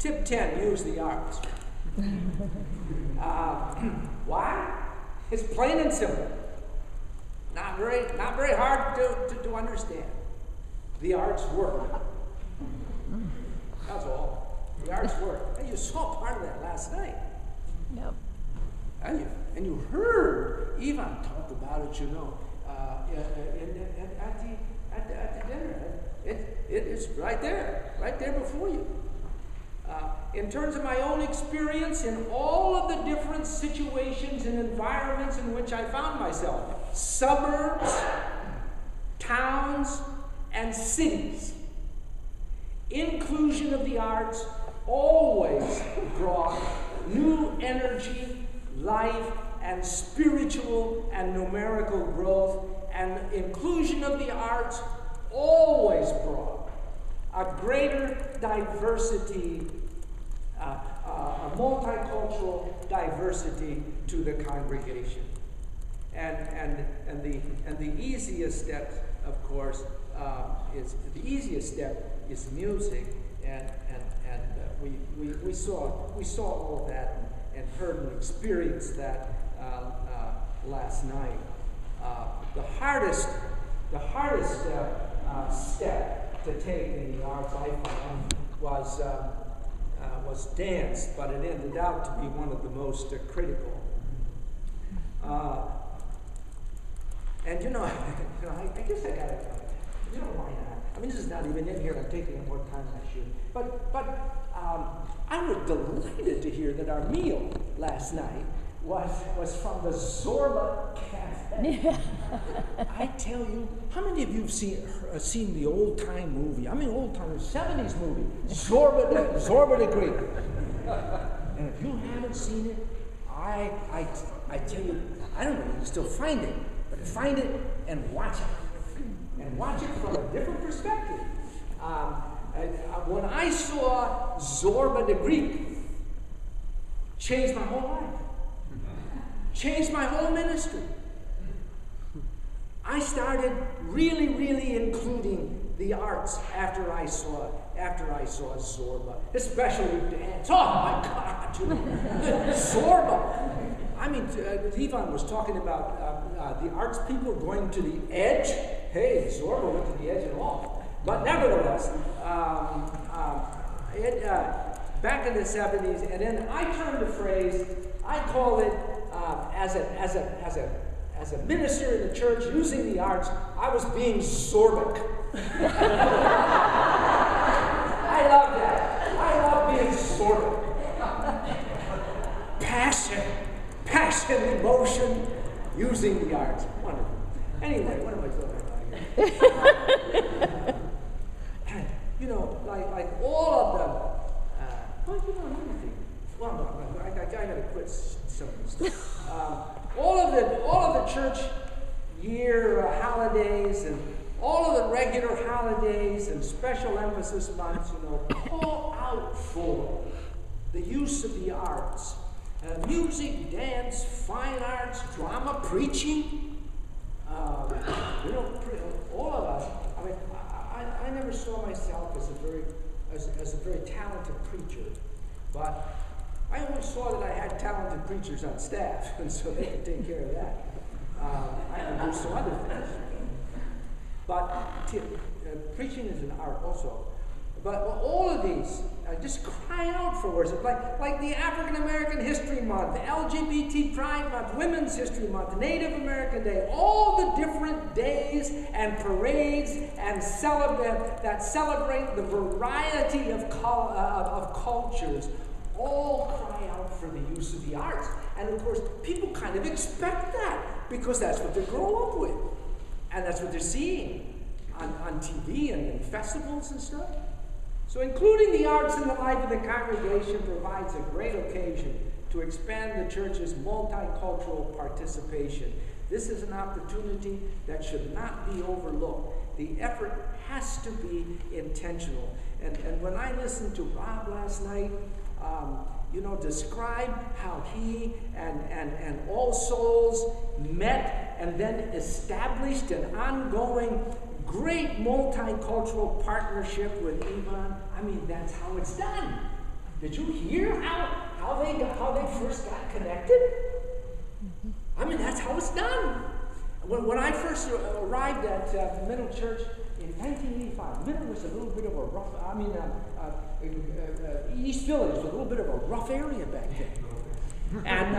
Tip 10, use the arts. Why? It's plain and simple. Not very hard to understand. The arts work. That's all. The arts work. And you saw part of that last night. Yep. And you heard Ivan talk about it, at the dinner. It's right there before you. In terms of my own experience in all of the different situations and environments in which I found myself, suburbs, towns, and cities, inclusion of the arts always brought new energy, life, and spiritual and numerical growth, and inclusion of the arts always brought a greater diversity, a multicultural diversity to the congregation. And the easiest step, of course, is music, and we saw all of that and heard and experienced that last night. The hardest step to take in the arts, I found, was dance, but it ended out to be one of the most critical. And I guess I gotta, why not? I mean, this is not even in here. I'm taking more time than I should. But I was delighted to hear that our meal last night was from the Zorba Cafe. I tell you, how many of you have seen the old-time movie? I mean, old-time 70s movie, Zorba the Greek. And if you haven't seen it, I tell you, I don't know, you can still find it, but find it and watch it. And watch it from a different perspective. When I saw Zorba the Greek, changed my whole life. Changed my whole ministry. I started really including the arts after I saw Zorba, especially dance. Oh my God, Zorba! I mean, Ivan was talking about the arts people going to the edge. Hey, Zorba went to the edge and all. But nevertheless, back in the 70s, and then I coined a phrase. I call it as a minister in the church using the arts, I was being Zorbic. I love that. I love being Zorbic. Passion, emotion, using the arts. Wonderful. Anyway, what am I talking about here? like all of them. Another thing. Well, I gotta quit some of this stuff. All of the church year holidays and all of the regular holidays and special emphasis months, call out for the use of the arts. Music, dance, fine arts, drama, preaching. All of us. I mean, I never saw myself as a very talented preacher, but I always saw that I had talented preachers on staff, and so they could take care of that. I can do some other things. But preaching is an art also. But all of these, just cry out for words. Like the African American History Month, the LGBT Pride Month, Women's History Month, Native American Day, all the different days and parades and that celebrate the variety of cultures, all cry out for the use of the arts. And of course, people kind of expect that because that's what they grow up with. And that's what they're seeing on TV and in festivals and stuff. So including the arts in the life of the congregation provides a great occasion to expand the church's multicultural participation. This is an opportunity that should not be overlooked. The effort has to be intentional. And when I listened to Rob last night, describe how he and All Souls met and then established an ongoing great multicultural partnership with Ivan. I mean, that's how it's done. Did you hear how they first got connected? I mean, that's how it's done. When I first arrived at Middle Church in 1985, Middle was a little bit of a rough, East Village was a little bit of a rough area back then. And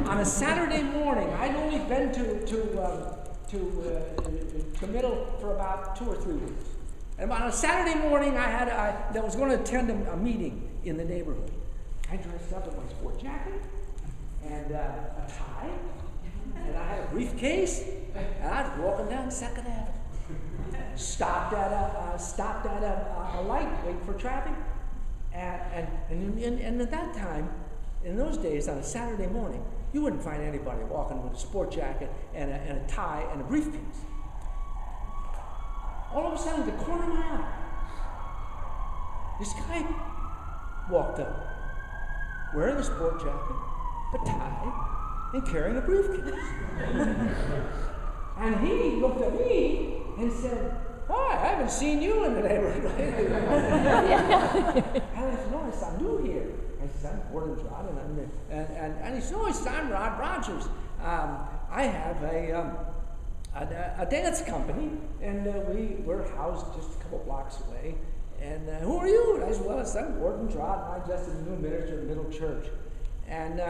on a Saturday morning, I'd only been to Middle for about 2 or 3 weeks. And on a Saturday morning, I was going to attend a meeting in the neighborhood. I dressed up in my sport jacket and a tie, and I had a briefcase, and I was walking down 2nd Avenue. Stopped at a light, waiting for traffic, and at that time, in those days, on a Saturday morning, you wouldn't find anybody walking with a sport jacket and a tie and a briefcase. All of a sudden, at the corner of my eye, this guy walked up, wearing a sport jacket, a tie, and carrying a briefcase. And he looked at me and said, "Hi, I haven't seen you in the neighborhood." And I said, "No, I'm new here." I said, "I'm Gordon Dragt, and he said, "Oh, I'm Rod Rogers. I have a dance company, and we're housed just a couple blocks away. And who are you?" And I said, "Well, I'm Gordon Dragt, and I'm just a new minister in Middle Church." And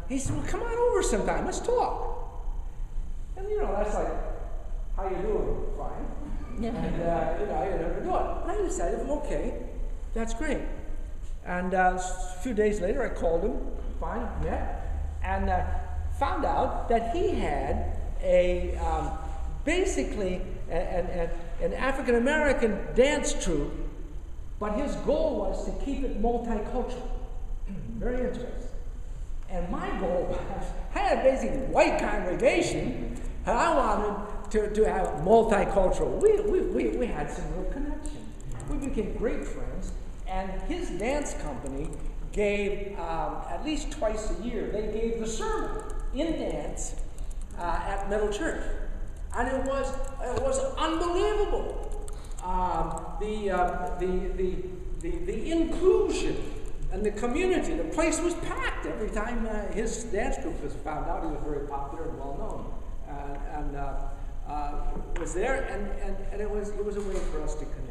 he said, "Well, come on over sometime. Let's talk." And that's like, "How you doing?" "Fine." Yeah. And you never do it. And I decided, okay, that's great. And a few days later, I called him, met, and found out that he had basically an African American dance troupe, but his goal was to keep it multicultural. Very interesting. And my goal was, I had a basically white congregation, and I wanted to have multicultural. We had some real connection. We became great friends, and his dance company gave, at least twice a year, they gave the sermon in dance at Middle Church. And it was unbelievable. The inclusion and the community, the place was packed every time his dance group was found out. He was very popular and well known, and was there, and it was a way for us to connect.